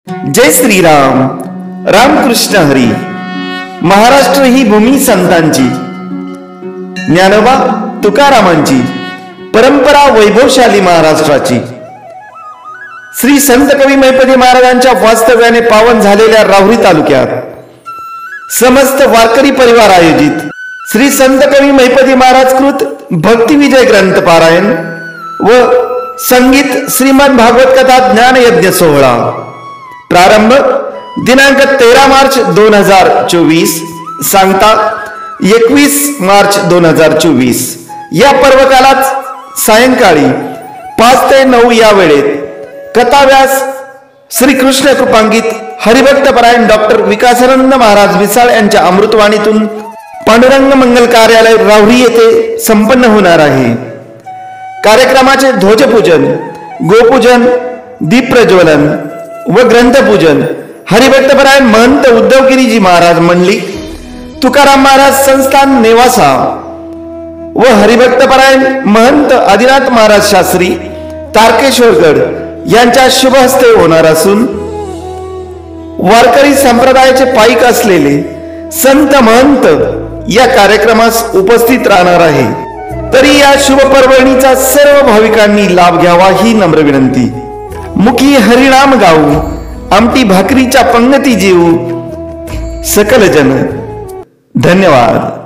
जय श्रीराम. रामकृष्ण हरी. महाराष्ट्र ही भूमी संतांची, ज्ञानोबा तुकारामांची, परंपरा वैभवशाली महाराष्ट्राची. श्री संत कवी महिपती महाराजांच्या वास्तव्याने पावन झालेल्या राहुरी तालुक्यात समस्त वारकरी परिवार आयोजित श्री संत कवी महिपती महाराज कृत भक्ती विजय ग्रंथ पारायण व संगीत श्रीमद भागवत कथा ज्ञान यज्ञ सोहळा. प्रारंभ दिनांक 13 मार्च 2024, सांगता 21 मार्च 2024. या पर्वकालात सायंकाळी 5 ते 9 या वेळेत कथाव्यास श्री कृष्ण कृपांकित हरिभक्त परायण डॉक्टर विकासानंद महाराज विसाळ यांच्या अमृतवाणीतून पांडुरंग मंगल कार्यालय राहुरी येथे संपन्न होणार आहे. कार्यक्रमाचे ध्वजपूजन, गोपूजन, दीप प्रज्वलन व ग्रंथपूजन हरिभक्तपरायण महंत उद्धवगिरीजी महाराज मंडलिक, तुकाराम महाराज संस्थान नेवासा व हरिभक्तपरायण महंत आदिनाथ महाराज शास्त्री तारकेश्वरगड यांच्या शुभ हस्ते होणार असून वारकरी संप्रदायाचे पाईक असलेले संत महंत या कार्यक्रमास उपस्थित राहणार आहे. तरी या शुभ पर्वणीचा सर्व भाविकांनी लाभ घ्यावा ही नम्र विनंती. मुखी हरिनाम गाऊ, आमटी भाकरीच्या पंगती जेऊ सकल जन. धन्यवाद.